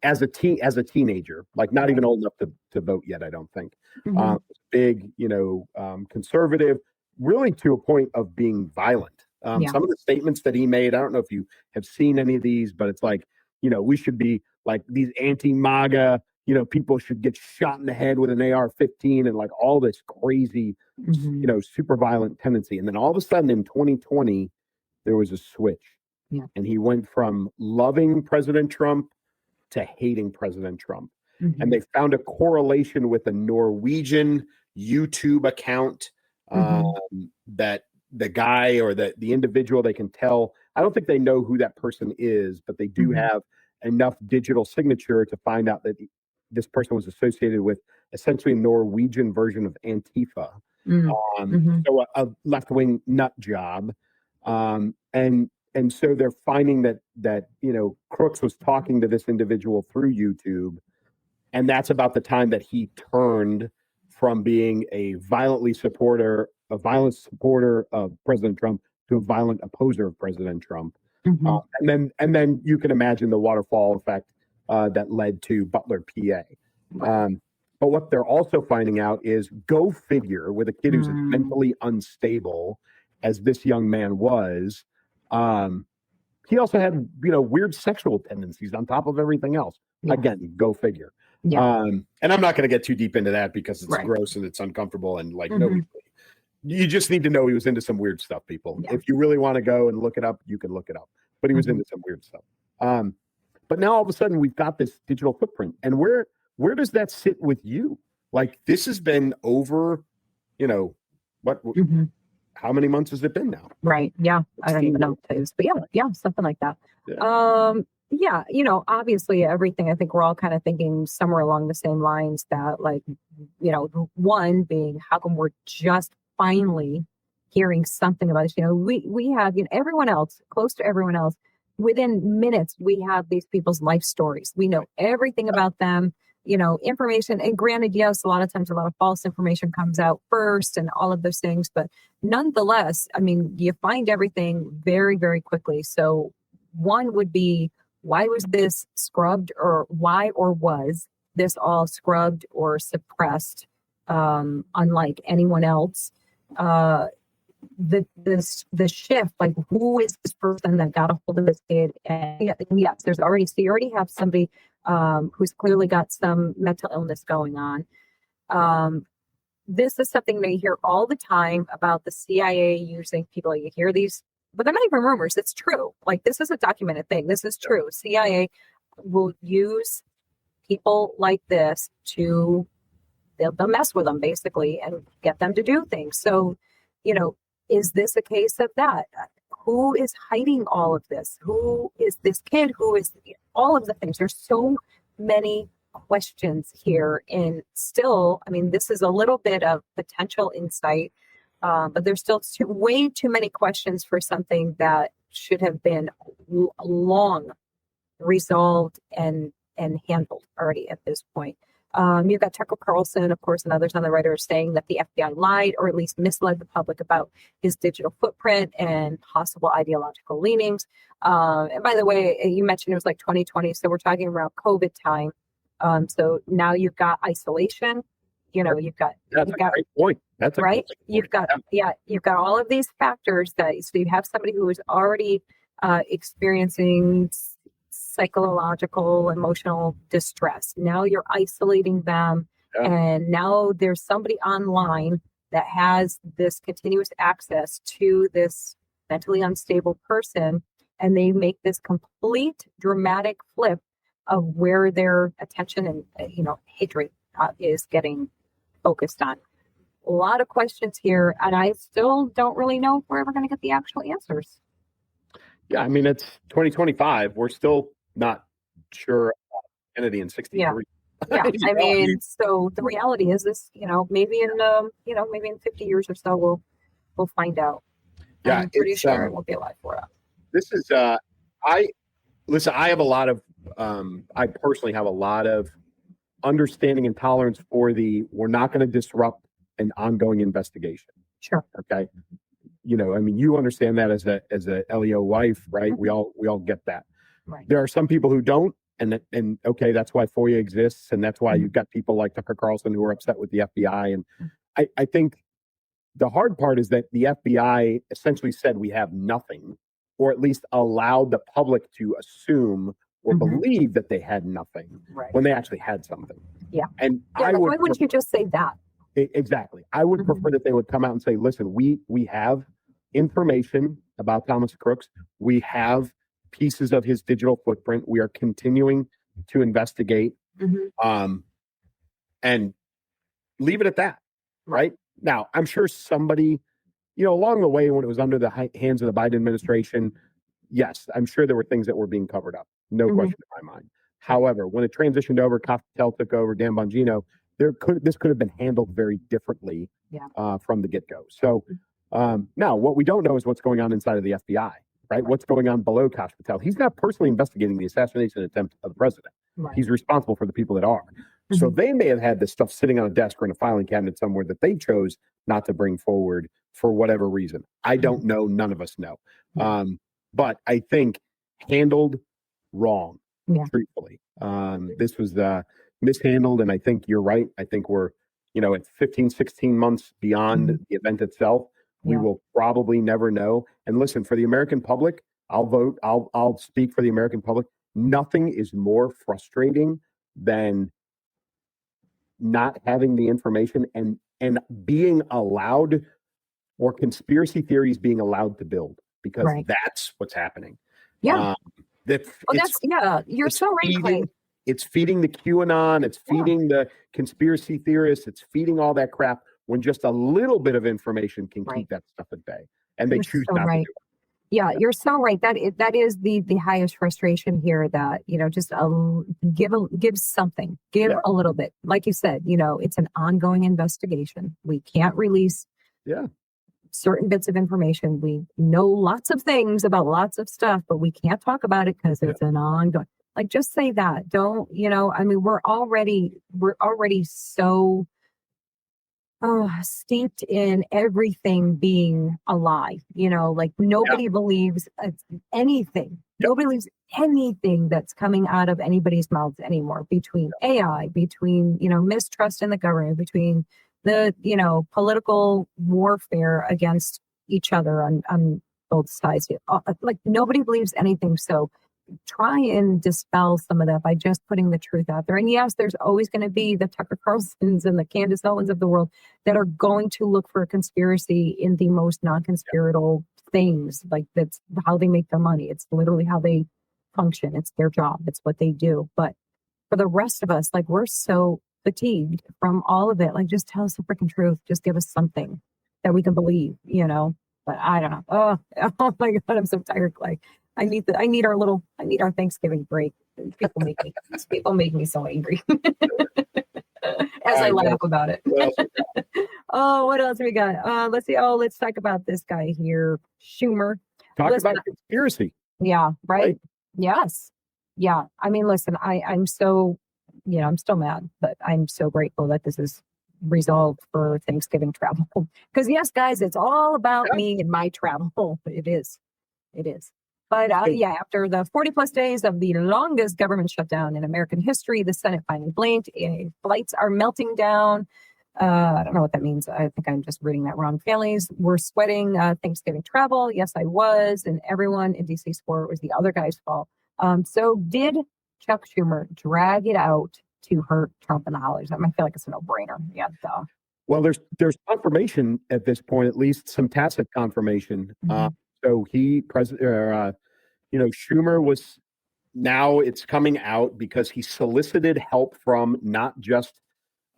as a teenager, like not even old enough to vote yet, I don't think. Big, conservative, really to a point of being violent. Some of the statements that he made, I don't know if you have seen any of these, but it's like, we should be like these anti-MAGA, people should get shot in the head with an AR-15 and like all this crazy, super violent tendency. And then all of a sudden in 2020, there was a switch. And he went from loving President Trump to hating President Trump. And they found a correlation with a Norwegian YouTube account that the guy or the individual, they can tell. I don't think they know who that person is, but they do have enough digital signature to find out that this person was associated with essentially a Norwegian version of Antifa. So a left-wing nut job. And so they're finding that Crooks was talking to this individual through YouTube. And that's about the time that he turned from being a violent supporter of President Trump to a violent opposer of President Trump. And then you can imagine the waterfall effect that led to Butler, PA. But what they're also finding out is, go figure, with a kid who's mentally unstable, as this young man was, he also had, weird sexual tendencies on top of everything else. Again, go figure. And I'm not going to get too deep into that because it's gross and it's uncomfortable and like nobody. You just need to know he was into some weird stuff, people. If you really want to go and look it up, you can look it up. but he was into some weird stuff. But now all of a sudden we've got this digital footprint, and where does that sit with you? Like, this has been over, what? How many months has it been now? Right. Yeah. I don't even know what it is, but yeah, something like that. Yeah. Obviously everything, I think we're all kind of thinking somewhere along the same lines that, like, one being, how come we're just finally hearing something about this? We have, everyone else, close to everyone else, within minutes, we have these people's life stories. We know everything about them, information. And granted, yes, a lot of times a lot of false information comes out first and all of those things. But nonetheless, I mean, you find everything very, very quickly. So one would be, why was this scrubbed, or why or was this all scrubbed or suppressed, unlike anyone else? The shift, like, who is this person that got a hold of this kid? And yes, so you already have somebody who's clearly got some mental illness going on. This is something they hear all the time about the CIA using people. You hear these, but they're not even rumors. It's true. Like, this is a documented thing. This is true. CIA will use people like this to, they'll mess with them basically and get them to do things. So, is this a case of that? Who is hiding all of this? Who is this kid? Who is all of the things? There's so many questions here. And still, I mean, this is a little bit of potential insight, but there's still way too many questions for something that should have been long resolved and handled already at this point. You've got Tucker Carlson, of course, and others on the right are saying that the FBI lied, or at least misled the public about his digital footprint and possible ideological leanings. And by the way, you mentioned it was like 2020, so we're talking around COVID time. So now you've got isolation. You've got that's a great point. That's a right. Great You've got you've got all of these factors so you have somebody who is already experiencing psychological, emotional distress. Now you're isolating them, and now there's somebody online that has this continuous access to this mentally unstable person, and they make this complete dramatic flip of where their attention and hatred is getting focused on. A lot of questions here, and I still don't really know if we're ever going to get the actual answers. Yeah, I mean, it's 2025. We're still not sure about Kennedy in 63. Yeah, I mean, so the reality is this, maybe in maybe in 50 years or so we'll find out. Yeah, I'm pretty sure it won't be alive for it. This is I have a lot of I personally have a lot of understanding and tolerance for we're not going to disrupt an ongoing investigation. Sure. Okay. I mean, you understand that as a LEO wife, right? We all get that. Right. There are some people who don't, and okay, that's why FOIA exists, and that's why you've got people like Tucker Carlson who are upset with the FBI. And I think the hard part is that the FBI essentially said we have nothing, or at least allowed the public to assume or believe that they had nothing when they actually had something. Yeah. And why wouldn't you just say that? Exactly. I would prefer that they would come out and say, listen, we have information about Thomas Crooks. We have pieces of his digital footprint. We are continuing to investigate, and leave it at that. Right now, I'm sure somebody, along the way when it was under the hands of the Biden administration, yes, I'm sure there were things that were being covered up. No question in my mind. However, when it transitioned over, Patel took over, Dan Bongino, this could have been handled very differently from the get-go. So now what we don't know is what's going on inside of the FBI, right? What's going on below Kash Patel. He's not personally investigating the assassination attempt of the president. Right. He's responsible for the people that are. So they may have had this stuff sitting on a desk or in a filing cabinet somewhere that they chose not to bring forward for whatever reason. I don't know. None of us know. But I think handled wrong, truthfully. This was mishandled, and I think you're right. I think we're, at 15, 16 months beyond the event itself. We will probably never know. And listen, for the American public, I'll vote. I'll speak for the American public. Nothing is more frustrating than not having the information and being allowed, or conspiracy theories being allowed to build, because that's what's happening. Yeah. That Oh, you're it's so right, Clay. feeding, it's feeding the QAnon, it's feeding the conspiracy theorists, it's feeding all that crap when just a little bit of information can keep that stuff at bay. And they You're choose so not right. to do it. Yeah, you're so right. That is the highest frustration here. That just give something, give a little bit. Like you said, it's an ongoing investigation. We can't release certain bits of information. We know lots of things about lots of stuff, but we can't talk about it because it's an ongoing. Like, just say that. Don't I mean, we're already so steeped in everything being a lie. Like nobody believes anything. Nobody believes anything that's coming out of anybody's mouths anymore, between AI, between, mistrust in the government, between the, political warfare against each other on both sides. Like nobody believes anything. So try and dispel some of that by just putting the truth out there. And yes, there's always going to be the Tucker Carlsons and the Candace Owens of the world that are going to look for a conspiracy in the most non-conspiratorial things. Like, that's how they make their money. It's literally how they function. It's their job. It's what they do. But for the rest of us, like, we're so fatigued from all of it. Like, just tell us the freaking truth. Just give us something that we can believe, But I don't know. Oh my God, I'm so tired, Clay. I need our Thanksgiving break. People make me so angry as I laugh about it. Oh, what else we got? Let's see. Oh, let's talk about this guy here, Schumer. Talk about conspiracy. Yeah, right. Yes. Yeah. I mean, listen, I'm so, I'm still mad, but I'm so grateful that this is resolved for Thanksgiving travel. Because yes, guys, it's all about me and my travel. It is. But after the 40 plus days of the longest government shutdown in American history, the Senate finally blinked. Flights are melting down. I don't know what that means. I think I'm just reading that wrong. Families were sweating Thanksgiving travel. Yes, I was. And everyone in DC swore it was the other guy's fault. So did Chuck Schumer drag it out to hurt Trump in the holidays? I feel like it's a no-brainer. Yeah. So. Well, there's confirmation at this point, at least some tacit confirmation. So Schumer was, now it's coming out because he solicited help from not just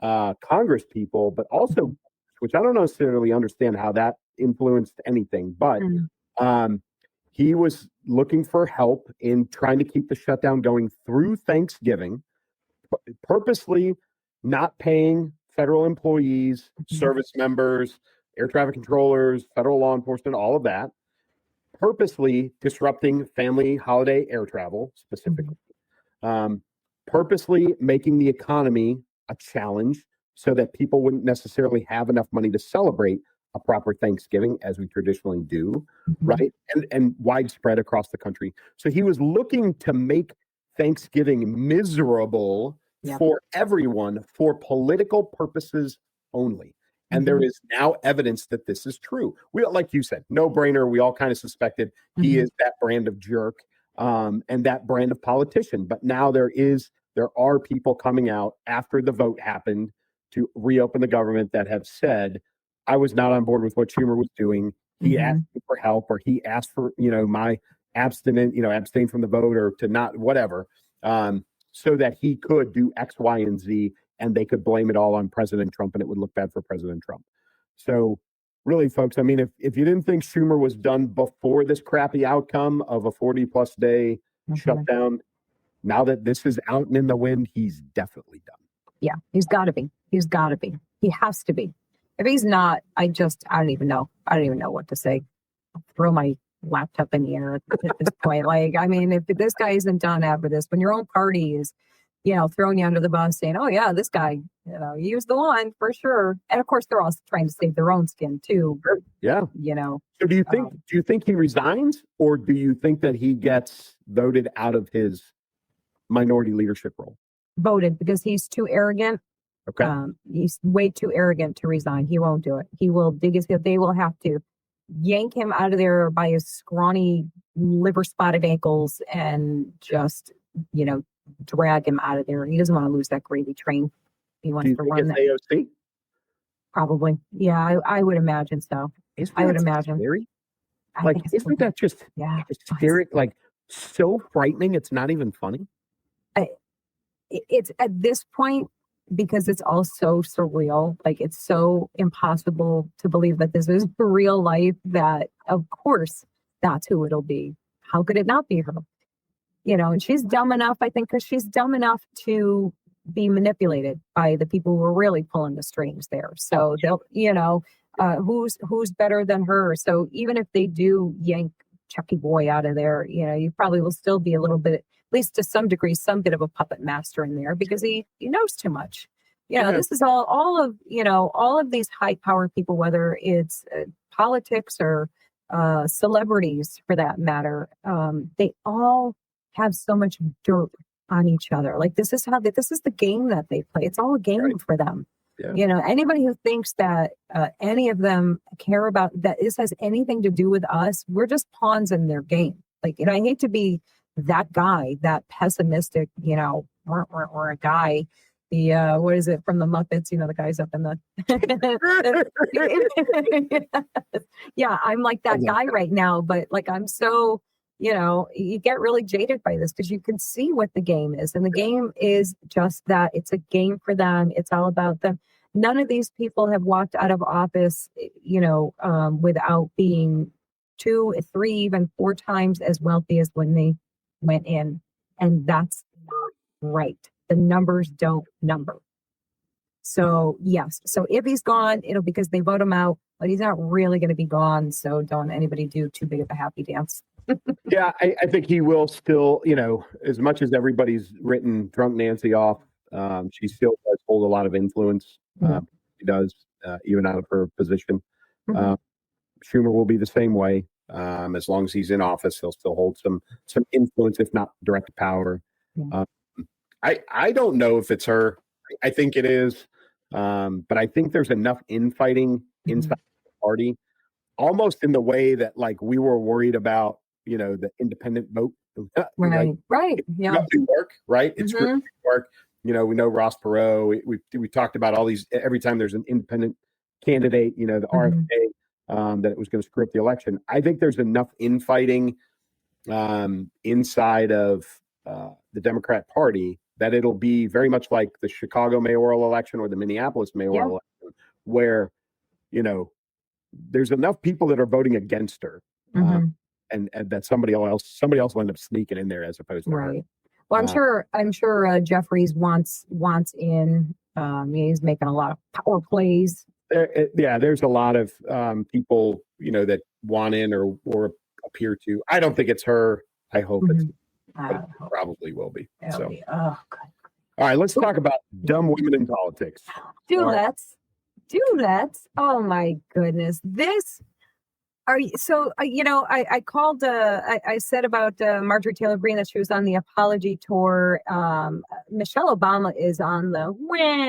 Congress people, but also, which I don't necessarily understand how that influenced anything, but he was looking for help in trying to keep the shutdown going through Thanksgiving, purposely not paying federal employees, service members, air traffic controllers, federal law enforcement, all of that, purposely disrupting family holiday air travel specifically, purposely making the economy a challenge so that people wouldn't necessarily have enough money to celebrate a proper Thanksgiving as we traditionally do, right? And widespread across the country. So he was looking to make Thanksgiving miserable for everyone for political purposes only. And there is now evidence that this is true. We, like you said, no brainer. We all kind of suspected he is that brand of jerk and that brand of politician. But now there are people coming out after the vote happened to reopen the government that have said, I was not on board with what Schumer was doing. He asked me for help, or he asked for, my abstain from the vote, or to not, whatever, so that he could do X, Y, and Z, and they could blame it all on President Trump, and it would look bad for President Trump. So really, folks, I mean, if you didn't think Schumer was done before this crappy outcome of a 40-plus day shutdown, now that this is out and in the wind, he's definitely done. Yeah, he's got to be. He's got to be. He has to be. If he's not, I don't even know. I don't even know what to say. I'll throw my laptop in the air at this point. Like, I mean, if this guy isn't done after this, when your own party is, throwing you under the bus, saying, "Oh yeah, this guy, he was the one for sure." And of course, they're also trying to save their own skin too. Yeah. So do you think he resigns, or do you think that he gets voted out of his minority leadership role? Voted, because he's too arrogant. Okay. He's way too arrogant to resign. He won't do it. He will dig his. They will have to yank him out of there by his scrawny, liver spotted ankles and just, drag him out of there. He doesn't want to lose that gravy train. He wants to run that. AOC? Probably. Yeah, I would imagine so. I would imagine. Scary? Like, isn't that just scary? Like, so frightening. It's not even funny. It's at this point, because it's all so surreal, like it's so impossible to believe that this is real life, that of course that's who it'll be. How could it not be her? And she's dumb enough, I think, because she's dumb enough to be manipulated by the people who are really pulling the strings there. So they'll, who's better than her? So even if they do yank Chucky Boy out of there, you probably will still be a little bit, at least to some degree, some bit of a puppet master in there, because he knows too much. This is all of these high power people, whether it's politics or celebrities for that matter, they all have so much dirt on each other. Like this is the game that they play. It's all a game for them. Yeah. Anybody who thinks that any of them care about that this has anything to do with us, we're just pawns in their game. Like, I hate to be that guy, that pessimistic, or a guy. The what is it from the Muppets? The guys up in the yeah, I'm like that guy right now, but like I'm so you get really jaded by this because you can see what the game is, and the game is just that. It's a game for them. It's all about them. None of these people have walked out of office, without being 2, 3, even 4 times as wealthy as when they went in, and that's not right. The numbers don't number. So yes, so if he's gone, it'll because they vote him out, but he's not really going to be gone. So don't anybody do too big of a happy dance. Yeah, I think he will still, as much as everybody's written Drunk Nancy off, she still does hold a lot of influence. She does, even out of her position. Schumer will be the same way. As long as he's in office, he'll still hold some influence, if not direct power. I don't know if it's her. I think it is. But I think there's enough infighting inside the party, almost in the way that like we were worried about, the independent vote. Right. Yeah. Work, right? It's work. We know Ross Perot. We talked about all these every time there's an independent candidate, the RFK, that it was going to screw up the election. I think there's enough infighting inside of the Democrat Party that it'll be very much like the Chicago mayoral election or the Minneapolis mayoral election, where, there's enough people that are voting against her, and that somebody else will end up sneaking in there as opposed to her. Well, I'm sure Jeffries wants in. He's making a lot of power plays. There's a lot of people, that want in or appear to. I don't think it's her. I hope it's. But it probably will be. So. Oh, God. All right, let's talk about dumb women in politics. Do that. Oh my goodness. I called, I said about Marjorie Taylor Greene that she was on the apology tour. Michelle Obama is on the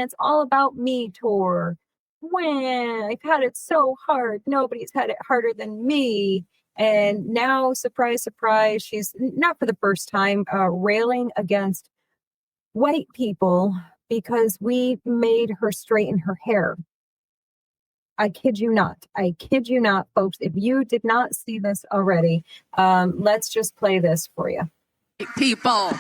it's all about me tour. I've had it so hard. Nobody's had it harder than me. And now, surprise, surprise, she's not for the first time railing against white people because we made her straighten her hair. I kid you not, folks. If you did not see this already, let's just play this for you. People,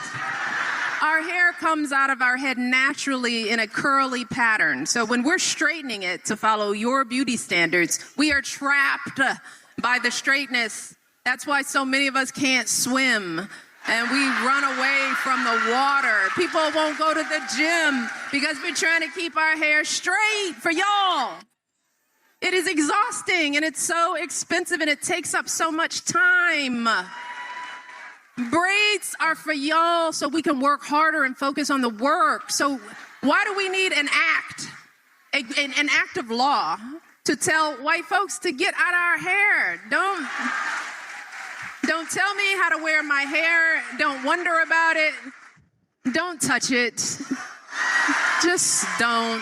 our hair comes out of our head naturally in a curly pattern. So when we're straightening it to follow your beauty standards, we are trapped by the straightness. That's why so many of us can't swim and we run away from the water. People won't go to the gym because we're trying to keep our hair straight for y'all. It is exhausting and it's so expensive and it takes up so much time. Braids are for y'all so we can work harder and focus on the work. So why do we need an act of law to tell white folks to get out our hair? Don't tell me how to wear my hair. Don't wonder about it. Don't touch it. Just don't.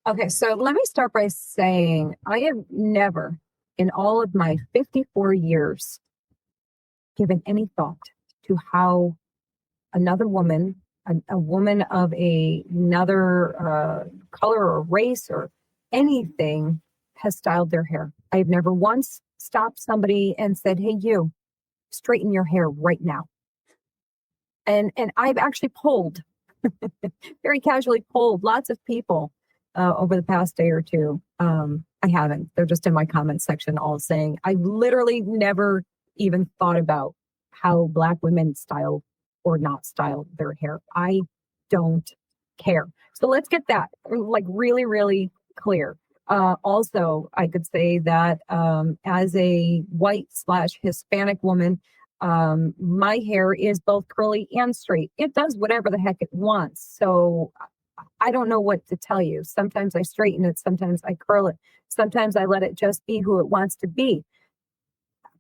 Okay, so let me start by saying I have never, in all of my 54 years, given any thought to how another woman, a woman of another color or race or anything, has styled their hair. I've never once stopped somebody and said, "Hey, you, straighten your hair right now." And I've actually polled, very casually polled lots of people over the past day or two. I haven't. They're just in my comment section all saying, I literally never even thought about how Black women style or not style their hair. I don't care. So let's get that like really, really clear. Also, I could say that as a white/Hispanic woman, my hair is both curly and straight. It does whatever the heck it wants. So I don't know what to tell you. Sometimes I straighten it, sometimes I curl it, sometimes I let it just be who it wants to be.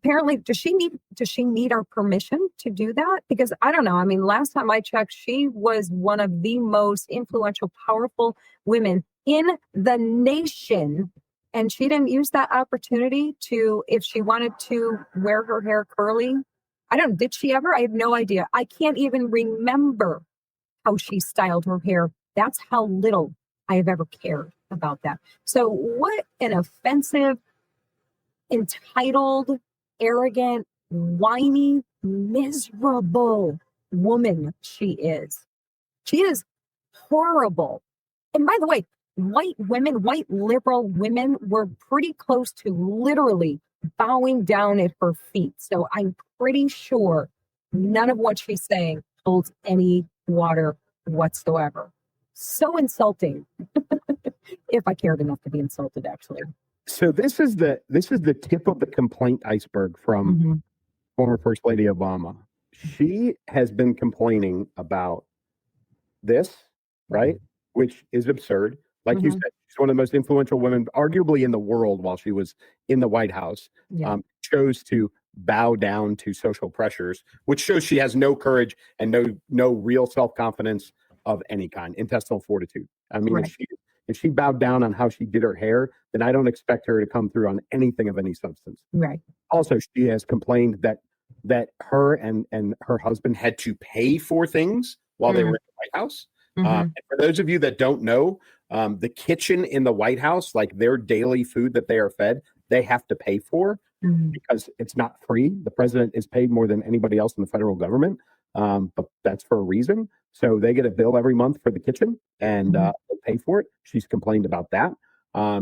Apparently, does she need our permission to do that? Because I don't know. I mean, last time I checked, she was one of the most influential, powerful women in the nation. And she didn't use that opportunity to, if she wanted to wear her hair curly. Did she ever? I have no idea. I can't even remember how she styled her hair. That's how little I have ever cared about that. So what an offensive, entitled, arrogant, whiny, miserable woman she is. She is horrible. And by the way, white liberal women were pretty close to literally bowing down at her feet. So I'm pretty sure none of what she's saying holds any water whatsoever. So insulting. If I cared enough to be insulted, actually. So this is the tip of the complaint iceberg from former First Lady Obama. She has been complaining about this, right? Which is absurd. Like you said, she's one of the most influential women, arguably in the world, while she was in the White House. Chose to bow down to social pressures, which shows she has no courage and no real self-confidence of any kind, intestinal fortitude. I mean, if she bowed down on how she did her hair, then I don't expect her to come through on anything of any substance. Right. Also, she has complained that her and her husband had to pay for things while they were in the White House. And for those of you that don't know, the kitchen in the White House, like their daily food that they are fed, they have to pay for because it's not free. The president is paid more than anybody else in the federal government, but that's for a reason. So they get a bill every month for the kitchen and they pay for it. She's complained about that.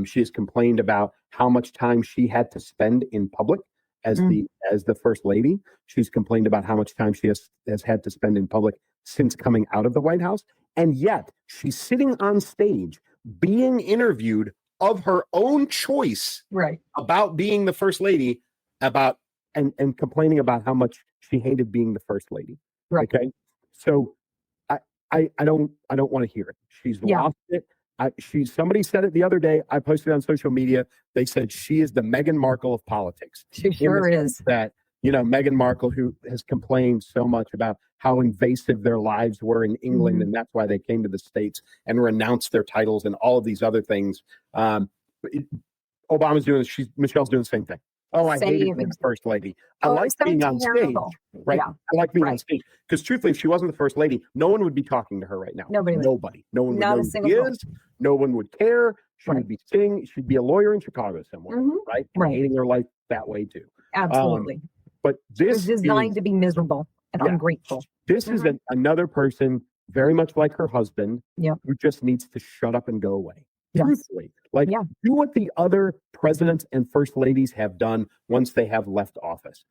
She has complained about how much time she had to spend in public as the first lady. She's complained about how much time she has had to spend in public since coming out of the White House. And yet she's sitting on stage being interviewed of her own choice about being the first lady, and complaining about how much she hated being the first lady. Right. Okay. So I don't want to hear it. She's lost it. Somebody said it the other day. I posted on social media. They said she is the Meghan Markle of politics. She sure is. That, Meghan Markle, who has complained so much about how invasive their lives were in England, and that's why they came to the States and renounced their titles and all of these other things. Obama's doing this. Michelle's doing the same thing. Oh, I hate being the first lady. I like being on stage, right? I like being on stage because, truthfully, if she wasn't the first lady, no one would be talking to her right now. Nobody. No one would know who she is. No one would care. She would be sitting. She'd be a lawyer in Chicago somewhere, right? And hating her life that way too. Absolutely. But this is designed to be miserable and ungrateful. This is another person, very much like her husband, who just needs to shut up and go away. Truthfully, do what the other presidents and first ladies have done once they have left office.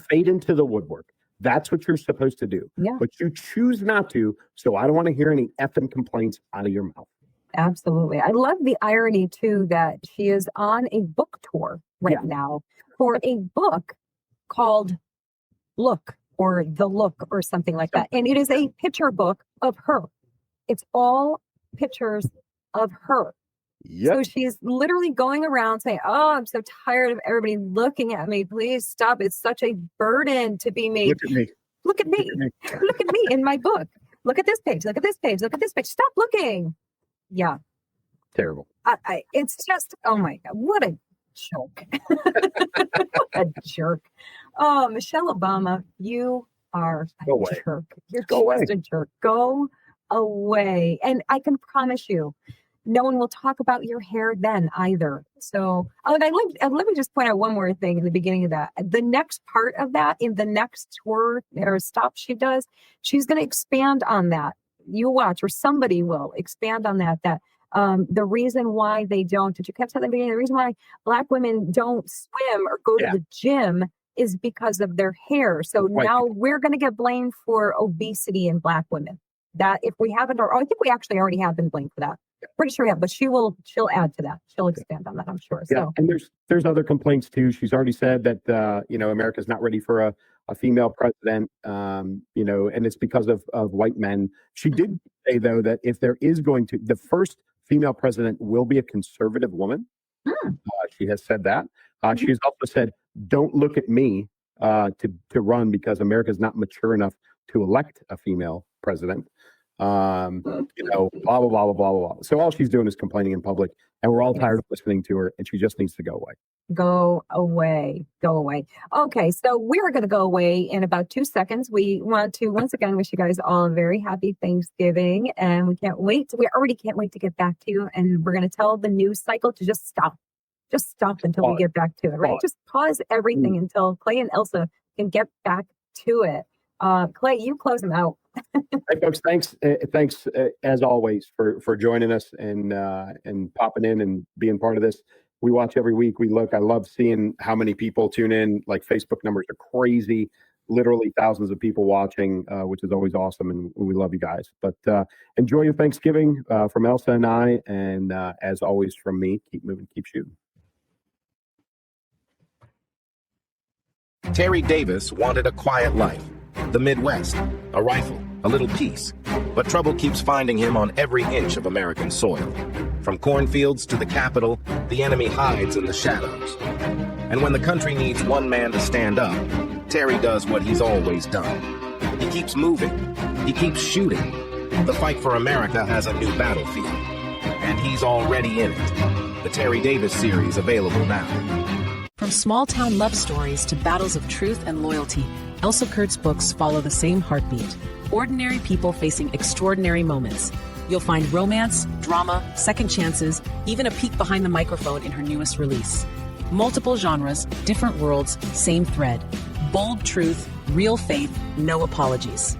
Fade into the woodwork. That's what you're supposed to do. But you choose not to, so I don't want to hear any effing complaints out of your mouth. Absolutely. I love the irony, too, that she is on a book tour now for a book called Look, or The Look, or something like that. And it is a picture book of her. It's all pictures of her. So she's literally going around saying, "Oh, I'm so tired of everybody looking at me. Please stop. It's such a burden to be made. Look at me. Look at me. Look at me in my book. Look at this page. Look at this page. Look at this page. Stop looking." Yeah. Terrible. It's just, oh my God, what a joke. What a jerk. Oh, Michelle Obama, you are a jerk. You're just a jerk. Go away. And I can promise you, no one will talk about your hair then either. So, and let me just point out one more thing in the beginning of that. The next part of that, in the next tour or stop she does, she's going to expand on that. You watch, or somebody will expand on that. The reason why they don't, did you catch that at the beginning? The reason why Black women don't swim or go to the gym is because of their hair. So now we're going to get blamed for obesity in Black women. That if we haven't, or I think we actually already have been blamed for that. Pretty sure we have, but she'll add to that. She'll expand on that, I'm sure. Yeah, So. and there's other complaints too. She's already said that America's not ready for a female president, and it's because of white men. She did say though that if there is the first female president will be a conservative woman. She has said that. She has also said, "Don't look at me to run because America's not mature enough to elect a female president." Blah, blah, blah, blah, blah, blah. So all she's doing is complaining in public, and we're all tired of listening to her, and she just needs to go away. Go away. Go away. Okay, so we're going to go away in about 2 seconds. We want to once again wish you guys all a very happy Thanksgiving, and we already can't wait to get back to you, and we're going to tell the news cycle to just stop. Just stop until we get back to it, right? Just pause everything until Clay and Elsa can get back to it. Clay, you close them out. Hey folks, thanks as always for joining us and popping in and being part of this. We watch every week. We look. I love seeing how many people tune in. Like Facebook numbers are crazy, literally thousands of people watching, which is always awesome, and we love you guys. But enjoy your Thanksgiving from Elsa and I, and as always from me, keep moving, keep shooting. Terry Davis wanted a quiet life, the Midwest, a rifle, a little peace. But trouble keeps finding him on every inch of American soil. From cornfields to the Capitol, the enemy hides in the shadows. And when the country needs one man to stand up, Terry does what he's always done. He keeps moving. He keeps shooting. The fight for America has a new battlefield. And he's already in it. The Terry Davis series available now. From small-town love stories to battles of truth and loyalty, Elsa Kurt's books follow the same heartbeat. Ordinary people facing extraordinary moments. You'll find romance, drama, second chances, even a peek behind the microphone in her newest release. Multiple genres, different worlds, same thread. Bold truth, real faith, no apologies.